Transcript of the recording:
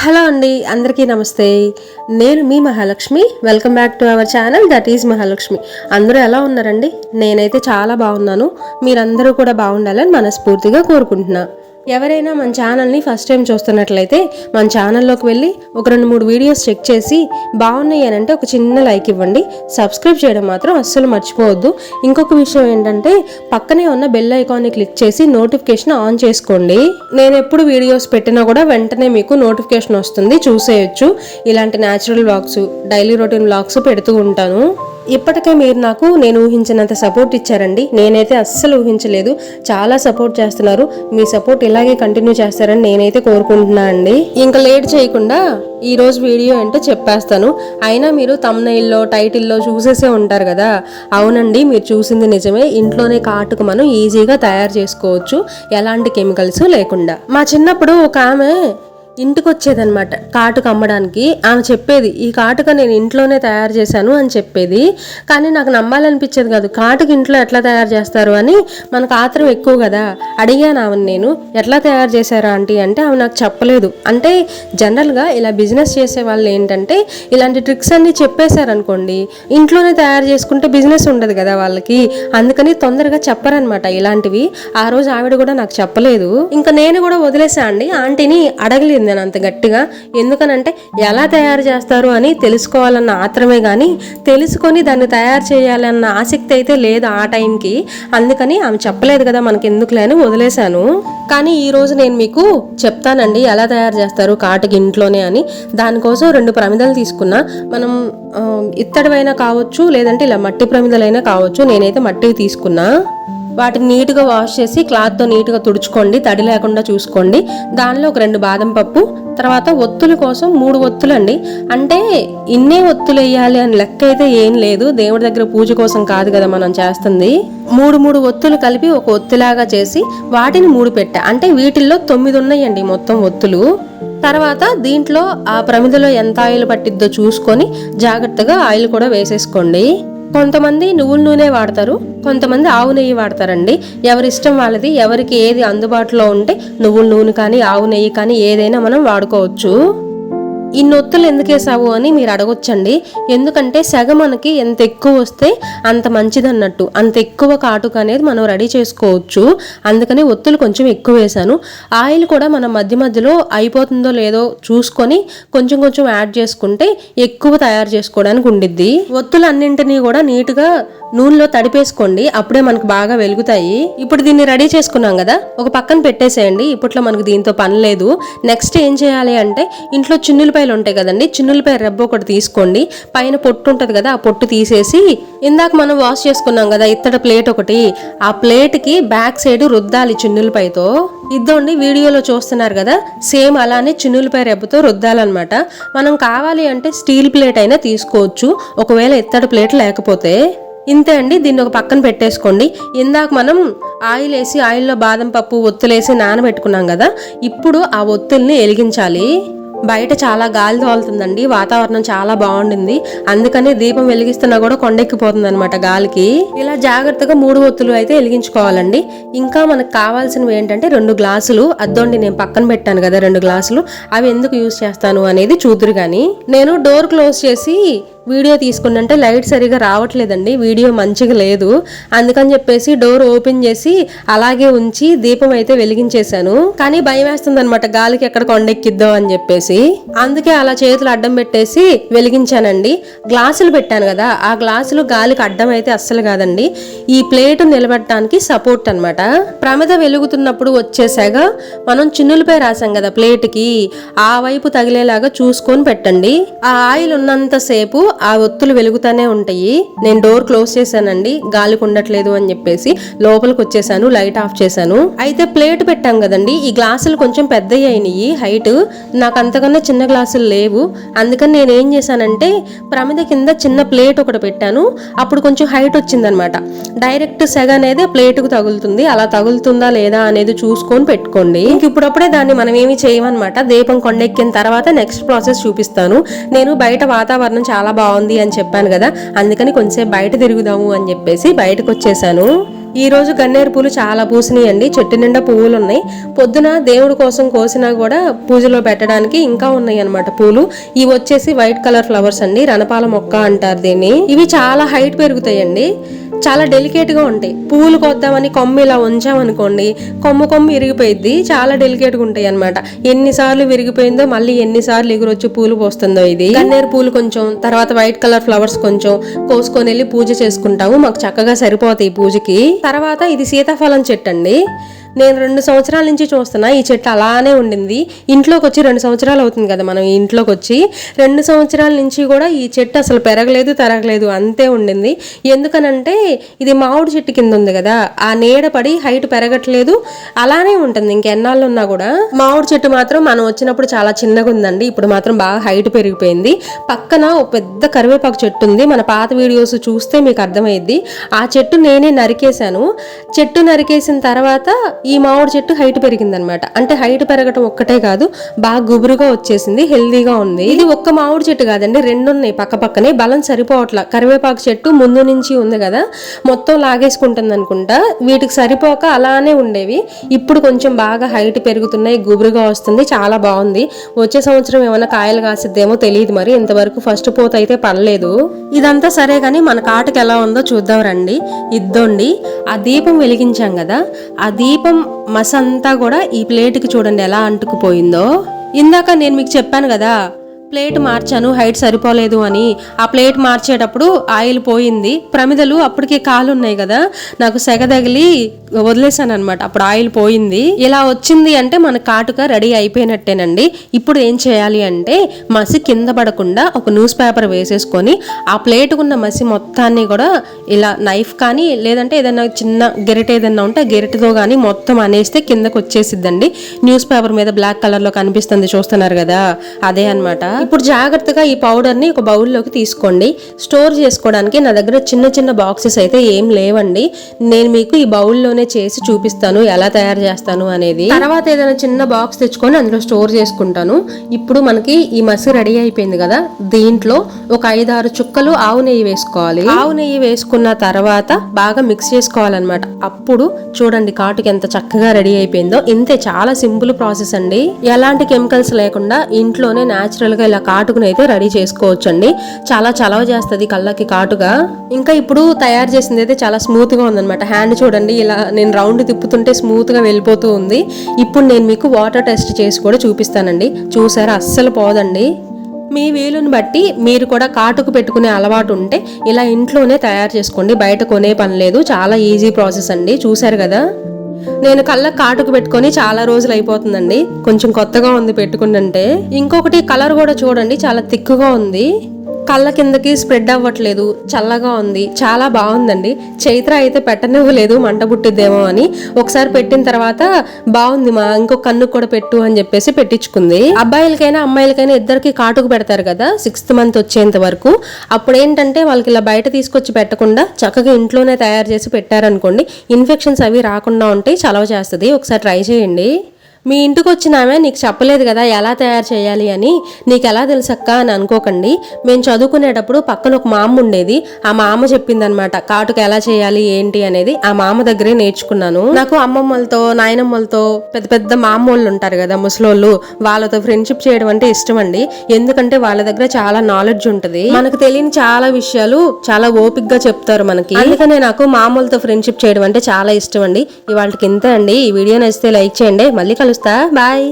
Hello అండి, అందరికీ నమస్తే. నేను మీ Mahalakshmi. Welcome back to our channel that is Mahalakshmi. అందరూ ఎలా ఉన్నారండి? నేనైతే చాలా బాగున్నాను. మీరందరూ కూడా బాగుండాలని మనస్ఫూర్తిగా కోరుకుంటున్నా. ఎవరైనా మన ఛానల్ని ఫస్ట్ టైం చూస్తున్నట్లయితే మన ఛానల్లోకి వెళ్ళి ఒక 2-3 వీడియోస్ చెక్ చేసి బాగున్నాయి అని అంటే ఒక చిన్న లైక్ ఇవ్వండి. సబ్స్క్రైబ్ చేయడం మాత్రం అస్సలు మర్చిపోవద్దు. ఇంకొక విషయం ఏంటంటే పక్కనే ఉన్న బెల్ ఐకాన్ని క్లిక్ చేసి నోటిఫికేషన్ ఆన్ చేసుకోండి. నేను ఎప్పుడు వీడియోస్ పెట్టినా కూడా వెంటనే మీకు నోటిఫికేషన్ వస్తుంది, చూసేయచ్చు. ఇలాంటి natural vlogs, daily routine vlogs పెడుతూ ఉంటాను. ఇప్పటికే మీరు నాకు నేను ఊహించినంత సపోర్ట్ ఇచ్చారండి. నేనైతే అస్సలు ఊహించలేదు. చాలా సపోర్ట్ చేస్తున్నారు. మీ సపోర్ట్ ఇలాగే కంటిన్యూ చేస్తారని నేనైతే కోరుకుంటున్నా అండి. ఇంకా లేట్ చేయకుండా ఈ రోజు వీడియో ఏంటో చెప్పేస్తాను. అయినా మీరు థంబ్నెయిల్లో, టైటిల్లో చూసేసే ఉంటారు కదా. అవునండి, మీరు చూసింది నిజమే. ఇంట్లోనే కాటుకు మనం ఈజీగా తయారు చేసుకోవచ్చు, ఎలాంటి కెమికల్స్ లేకుండా. మా చిన్నప్పుడు ఒక ఆమె ఇంటికి వచ్చేదనమాట కాటుక అమ్మడానికి. ఆమె చెప్పేది, ఈ కాటుక నేను ఇంట్లోనే తయారు చేశాను అని చెప్పేది. కానీ నాకు నమ్మాలనిపించేది కాదు. కాటుక ఇంట్లో ఎట్లా తయారు చేస్తారు అని మనకు ఆత్రం ఎక్కువ కదా. అడిగాను ఆమెను నేను, ఎట్లా తయారు చేశారా ఆంటీ అంటే ఆమె నాకు చెప్పలేదు. అంటే జనరల్గా ఇలా బిజినెస్ చేసే వాళ్ళు ఏంటంటే ఇలాంటి ట్రిక్స్ అన్ని చెప్పేశారనుకోండి, ఇంట్లోనే తయారు చేసుకుంటే బిజినెస్ ఉండదు కదా వాళ్ళకి. అందుకని తొందరగా చెప్పరనమాట ఇలాంటివి. ఆ రోజు ఆవిడ కూడా నాకు చెప్పలేదు. ఇంకా నేను కూడా వదిలేసా అండి. ఆంటీని అడగలేదు నేను అంత గట్టిగా. ఎందుకనంటే ఎలా తయారు చేస్తారు అని తెలుసుకోవాలన్న ఆత్రమే కానీ తెలుసుకొని దాన్ని తయారు చేయాలన్న ఆసక్తి అయితే లేదు ఆ టైంకి. అందుకని ఆమె చెప్పలేదు కదా, మనకి ఎందుకులే అని వదిలేశాను. కానీ ఈ రోజు నేను మీకు చెప్తానండి ఎలా తయారు చేస్తారు కాటుకి ఇంట్లోనే అని. దానికోసం 2 ప్రమిదలు తీసుకున్నా. మనం ఇత్తడివైనా కావచ్చు, లేదంటే ఇలా మట్టి ప్రమిదలైనా కావచ్చు. నేనైతే మట్టివి తీసుకున్నా. వాటిని నీట్గా వాష్ చేసి క్లాత్తో నీట్గా తుడుచుకోండి, తడి లేకుండా చూసుకోండి. దానిలో ఒక 2 బాదం పప్పు, తర్వాత ఒత్తుల కోసం 3 ఒత్తులు అండి. అంటే ఇన్నే ఒత్తులు వేయాలి అని లెక్క అయితే ఏం లేదు. దేవుడి దగ్గర పూజ కోసం కాదు కదా మనం చేస్తుంది. 3 ఒత్తులు కలిపి ఒక ఒత్తిలాగా చేసి వాటిని 3 పెట్టా. అంటే వీటిల్లో 9 ఉన్నాయండి మొత్తం ఒత్తులు. తర్వాత దీంట్లో ఆ ప్రమిదలో ఎంత ఆయిల్ పట్టిద్దో చూసుకొని జాగ్రత్తగా ఆయిల్ కూడా వేసేసుకోండి. కొంతమంది నువ్వుల నూనె వాడతారు, కొంతమంది ఆవు నెయ్యి వాడతారండి. ఎవరిష్టం వాళ్ళది. ఎవరికి ఏది అందుబాటులో ఉంటే నువ్వుల నూనె కానీ ఆవు నెయ్యి కానీ ఏదైనా మనం వాడుకోవచ్చు. ఇన్ని ఒత్తులు ఎందుకు వేసావు అని మీరు అడగొచ్చండి. ఎందుకంటే సెగ మనకి ఎంత ఎక్కువ వస్తే అంత మంచిది అన్నట్టు. అంత ఎక్కువ కాటుక అనేది మనం రెడీ చేసుకోవచ్చు. అందుకని ఒత్తులు కొంచెం ఎక్కువ వేసాను. ఆయిల్ కూడా మనం మధ్య మధ్యలో అయిపోతుందో లేదో చూసుకొని కొంచెం కొంచెం యాడ్ చేసుకుంటే ఎక్కువ తయారు చేసుకోవడానికి ఉండిద్ది. ఒత్తులు అన్నింటినీ కూడా నీట్గా నూనెలో తడిపేసుకోండి, అప్పుడే మనకు బాగా వెలుగుతాయి. ఇప్పుడు దీన్ని రెడీ చేసుకున్నాం కదా, ఒక పక్కన పెట్టేసేయండి. ఇప్పట్లో మనకు దీంతో పని లేదు. నెక్స్ట్ ఏం చేయాలి అంటే ఇంట్లో చిన్నులపాయలు ఉంటాయి కదండి, చిన్నులపాయ రెబ్బ ఒకటి తీసుకోండి. పైన పొట్టు ఉంటుంది కదా, ఆ పొట్టు తీసేసి ఇందాక మనం వాష్ చేసుకున్నాం కదా ఇత్తడి ప్లేట్ ఒకటి, ఆ ప్లేట్కి బ్యాక్ సైడ్ రుద్దాలి చిన్నులపాయతో. ఇద్దండి వీడియోలో చూస్తున్నారు కదా, సేమ్ అలానే చిన్నులపాయ రెబ్బతో రుద్దాలన్నమాట. మనం కావాలి అంటే స్టీల్ ప్లేట్ అయినా తీసుకోవచ్చు, ఒకవేళ ఇత్తడి ప్లేట్ లేకపోతే. ఇంతే అండి. దీన్ని ఒక పక్కన పెట్టేసుకోండి. ఇందాక మనం ఆయిల్ వేసి ఆయిల్లో బాదం పప్పు ఒత్తులేసి నానబెట్టుకున్నాం కదా, ఇప్పుడు ఆ ఒత్తుల్ని వెలిగించాలి. బయట చాలా గాలి తోలుతుందండి, వాతావరణం చాలా బాగుండింది. అందుకని దీపం వెలిగిస్తున్నా కూడా కొండెక్కిపోతుంది అనమాట గాలికి. ఇలా జాగ్రత్తగా 3 ఒత్తులు అయితే వెలిగించుకోవాలండి. ఇంకా మనకు కావాల్సినవి ఏంటంటే 2 గ్లాసులు. అద్దోండి నేను పక్కన పెట్టాను కదా 2 గ్లాసులు, అవి ఎందుకు యూజ్ చేస్తాను అనేది చూదురు. కానీ నేను డోర్ క్లోజ్ చేసి వీడియో తీసుకుంటే లైట్ సరిగా రావట్లేదండి, వీడియో మంచిగా లేదు. అందుకని చెప్పేసి డోర్ ఓపెన్ చేసి అలాగే ఉంచి దీపం అయితే వెలిగించేశాను. కానీ భయం వేస్తుంది అనమాట, గాలికి ఎక్కడ కొండెక్కిద్దాం అని చెప్పేసి. అందుకే అలా చేతులు అడ్డం పెట్టేసి వెలిగించానండి. గ్లాసులు పెట్టాను కదా, ఆ గ్లాసులు గాలికి అడ్డం అయితే అస్సలు కాదండి, ఈ ప్లేట్ నిలబెట్టడానికి సపోర్ట్ అనమాట. ప్రమిద వెలుగుతున్నప్పుడు వచ్చేసాగా మనం చిన్నులపై రాసాం కదా ప్లేట్కి, ఆ వైపు తగిలేలాగా చూసుకొని పెట్టండి. ఆ ఆయిల్ ఉన్నంత సేపు ఆ ఒత్తులు వెలుగుతానే ఉంటాయి. నేను డోర్ క్లోజ్ చేశానండి, గాలికి ఉండట్లేదు అని చెప్పేసి లోపలికి వచ్చేసాను, లైట్ ఆఫ్ చేశాను. అయితే ప్లేట్ పెట్టాం కదండి, ఈ గ్లాసులు కొంచెం పెద్దవి అయినాయి హైట్. నాకు అంతకన్నా చిన్న గ్లాసులు లేవు. అందుకని నేను ఏం చేశానంటే ప్రమిద కింద చిన్న ప్లేట్ ఒకటి పెట్టాను. అప్పుడు కొంచెం హైట్ వచ్చిందనమాట. డైరెక్ట్ సెగ అనేది ప్లేట్కు తగులుతుంది. అలా తగులుతుందా లేదా అనేది చూసుకొని పెట్టుకోండి. ఇప్పుడప్పుడే దాన్ని మనం ఏమి చేయమన్నమాట. దీపం కొండెక్కిన తర్వాత నెక్స్ట్ ప్రాసెస్ చూపిస్తాను. నేను బయట వాతావరణం చాలా బాగుంది అని చెప్పాను కదా, అందుకని కొంచెం బయట తిరుగుదాము అని చెప్పేసి బయటకు వచ్చేసాను. ఈ రోజు గన్నేరు పూలు చాలా పూసినాయండి. చెట్టు నిండా పువ్వులు ఉన్నాయి. పొద్దున దేవుడి కోసం కోసినా కూడా పూజలో పెట్టడానికి ఇంకా ఉన్నాయి అన్నమాట పూలు. ఇవి వచ్చేసి వైట్ కలర్ ఫ్లవర్స్ అండి. రణపాల మొక్క అంటారు దీన్ని. ఇవి చాలా హైట్ పెరుగుతాయండి. చాలా డెలికేట్ గా ఉంటాయి. పువ్వులు కొద్దామని కొమ్మ ఇలా ఉంచామనుకోండి, కొమ్మ విరిగిపోయిద్ది. చాలా డెలికేట్ గా ఉంటాయి అనమాట. ఎన్నిసార్లు విరిగిపోయిందో మళ్ళీ ఎన్నిసార్లు ఎగురొచ్చి పూలు పోస్తుందో. ఇది గన్నేరు పూలు కొంచెం, తర్వాత వైట్ కలర్ ఫ్లవర్స్ కొంచెం కోసుకొని వెళ్ళి పూజ చేసుకుంటాము. మాకు చక్కగా సరిపోతాయి పూజకి. తర్వాత ఇది సీతాఫలం చెట్టు అండి. నేను 2 సంవత్సరాల నుంచి చూస్తున్నా. ఈ చెట్టు అలానే ఉండింది. ఇంట్లోకి వచ్చి 2 సంవత్సరాలు అవుతుంది కదా మనం ఇంట్లోకి వచ్చి. 2 సంవత్సరాల నుంచి కూడా ఈ చెట్టు అసలు పెరగలేదు తరగలేదు, అంతే ఉండింది. ఎందుకనంటే ఇది మామిడి చెట్టు కింద ఉంది కదా, ఆ నీడ పడి హైట్ పెరగట్లేదు, అలానే ఉంటుంది ఇంకెన్నాళ్ళు ఉన్నా కూడా. మామిడి చెట్టు మాత్రం మనం వచ్చినప్పుడు చాలా చిన్నగా ఉందండి. ఇప్పుడు మాత్రం బాగా హైట్ పెరిగిపోయింది. పక్కన ఒక పెద్ద కరివేపాకు చెట్టు ఉంది. మన పాత వీడియోస్ చూస్తే మీకు అర్థమైద్ది. ఆ చెట్టు నేనే నరికేశాను. చెట్టు నరికేసిన తర్వాత ఈ మామిడి చెట్టు హైట్ పెరిగిందనమాట. అంటే హైట్ పెరగటం ఒక్కటే కాదు, బాగా గుబురుగా వచ్చేసింది, హెల్దీగా ఉంది. ఇది ఒక్క మామిడి చెట్టు కాదండి, 2 ఉన్నాయి పక్క పక్కనే. బలం సరిపోవట్లా. కరివేపాకు చెట్టు ముందు నుంచి ఉంది కదా, మొత్తం లాగేసుకుంటుంది అనుకుంటా. వీటికి సరిపోక అలానే ఉండేవి. ఇప్పుడు కొంచెం బాగా హైట్ పెరుగుతున్నాయి, గుబురుగా వస్తుంది, చాలా బాగుంది. వచ్చే సంవత్సరం ఏమైనా కాయలు కాసిద్దేమో తెలియదు మరి. ఇంతవరకు ఫస్ట్ పోత అయితే పడలేదు. ఇదంతా సరే గానీ మన కాటుకు ఎలా ఉందో చూద్దాం రండి. ఇద్దండి ఆ దీపం వెలిగించాం కదా, ఆ దీపం మసంతా కూడా ఈ ప్లేట్కి చూడండి ఎలా అంటుకుపోయిందో. ఇందాక నేను మీకు చెప్పాను కదా ప్లేట్ మార్చాను హైట్ సరిపోలేదు అని. ఆ ప్లేట్ మార్చేటప్పుడు ఆయిల్ పోయింది. ప్రమిదలు అప్పటికే కాలు ఉన్నాయి కదా, నాకు సెగ తగిలి వదిలేసాను అనమాట. అప్పుడు ఆయిల్ పోయింది. ఇలా వచ్చింది అంటే మన కాటుక రెడీ అయిపోయినట్టేనండి. ఇప్పుడు ఏం చేయాలి అంటే మసి కింద పడకుండా ఒక న్యూస్ పేపర్ వేసేసుకొని ఆ ప్లేట్కున్న మసి మొత్తాన్ని కూడా ఇలా నైఫ్ కానీ లేదంటే ఏదైనా చిన్న గెరిట ఏదైనా ఉంటే గెరిటతో కానీ మొత్తం అనేస్తే కిందకు వచ్చేసిద్దండి. న్యూస్ పేపర్ మీద బ్లాక్ కలర్ లో కనిపిస్తుంది చూస్తున్నారు కదా, అదే అనమాట. ఇప్పుడు జాగ్రత్తగా ఈ పౌడర్ ని ఒక బౌల్లోకి తీసుకోండి. స్టోర్ చేసుకోవడానికి నా దగ్గర చిన్న చిన్న బాక్సెస్ అయితే ఏం లేవండి. నేను మీకు ఈ బౌల్లోనే చేసి చూపిస్తాను ఎలా తయారు చేస్తాను అనేది. తర్వాత ఏదైనా చిన్న బాక్స్ తెచ్చుకొని అందులో స్టోర్ చేసుకుంటాను. ఇప్పుడు మనకి ఈ మసి రెడీ అయిపోయింది కదా, దీంట్లో ఒక 5-6 చుక్కలు ఆవు నెయ్యి వేసుకోవాలి. ఆవు నెయ్యి వేసుకున్న తర్వాత బాగా మిక్స్ చేసుకోవాలన్నమాట. అప్పుడు చూడండి కాటుకి ఎంత చక్కగా రెడీ అయిపోయిందో. ఇంతే, చాలా సింపుల్ ప్రాసెస్ అండి. ఎలాంటి కెమికల్స్ లేకుండా ఇంట్లోనే న్యాచురల్ గా ఇలా కాటుకుని అయితే రెడీ చేసుకోవచ్చు అండి. చాలా చలవ చేస్తుంది కళ్ళకి కాటుగా. ఇంకా ఇప్పుడు తయారు చేసింది అయితే చాలా స్మూత్ గా ఉందన్నమాట. హ్యాండ్ చూడండి, ఇలా నేను రౌండ్ తిప్పుతుంటే స్మూత్ గా వెళ్ళిపోతూ ఉంది. ఇప్పుడు నేను మీకు వాటర్ టెస్ట్ చేసి కూడా చూపిస్తానండి. చూసారా, అస్సలు పోదండి. మీ వీలుని బట్టి మీరు కూడా కాటుకు పెట్టుకునే అలవాటు ఉంటే ఇలా ఇంట్లోనే తయారు చేసుకోండి. బయట కొనే పని లేదు. చాలా ఈజీ ప్రాసెస్ అండి. చూసారు కదా, నేను కళ్ళకు కాటుకు పెట్టుకొని చాలా రోజులు అయిపోతుందండి. కొంచెం కొత్తగా ఉంది పెట్టుకుంటే. ఇంకొకటి కలర్ కూడా చూడండి, చాలా థిక్గా ఉంది. కళ్ళ కిందకి స్ప్రెడ్ అవ్వట్లేదు, చల్లగా ఉంది, చాలా బాగుందండి. చైత్ర అయితే పెట్టనివ్వలేదు, మంట పుట్టిద్దేమో అని. ఒకసారి పెట్టిన తర్వాత బాగుంది మా, ఇంకో కన్ను కూడా పెట్టు అని చెప్పేసి పెట్టించుకుంది. అబ్బాయిలకైనా అమ్మాయిలకైనా ఇద్దరికి కాటుకు పెడతారు కదా 6th మంత్ వచ్చేంత వరకు. అప్పుడు ఏంటంటే వాళ్ళకి ఇలా బయట తీసుకొచ్చి పెట్టకుండా చక్కగా ఇంట్లోనే తయారు చేసి పెట్టారనుకోండి, ఇన్ఫెక్షన్స్ అవి రాకుండా ఉంటాయి, చలవ చేస్తుంది. ఒకసారి ట్రై చేయండి. మీ ఇంటికి వచ్చిన ఆమె నీకు చెప్పలేదు కదా ఎలా తయారు చేయాలి అని, నీకు ఎలా తెలుసక్క అని అనుకోకండి. మేము చదువుకునేటప్పుడు పక్కన ఒక మామ ఉండేది. ఆ మామ చెప్పిందనమాట కాటుకు ఎలా చేయాలి ఏంటి అనేది. ఆ మామ దగ్గరే నేర్చుకున్నాను. నాకు అమ్మమ్మలతో నాయనమ్మలతో పెద్ద పెద్ద మామూళ్ళు ఉంటారు కదా ముసలోళ్ళు, వాళ్ళతో ఫ్రెండ్షిప్ చేయడం అంటే ఇష్టం అండి. ఎందుకంటే వాళ్ళ దగ్గర చాలా నాలెడ్జ్ ఉంటుంది. మనకు తెలియని చాలా విషయాలు చాలా ఓపిక్గా చెప్తారు మనకి. అందుకనే నాకు మామూలతో ఫ్రెండ్షిప్ చేయడం అంటే చాలా ఇష్టం అండి. ఇవాళకి ఇంతే అండి. ఈ వీడియో నచ్చితే లైక్ చేయండి. మళ్ళీ కలుస్తా. బాయ్.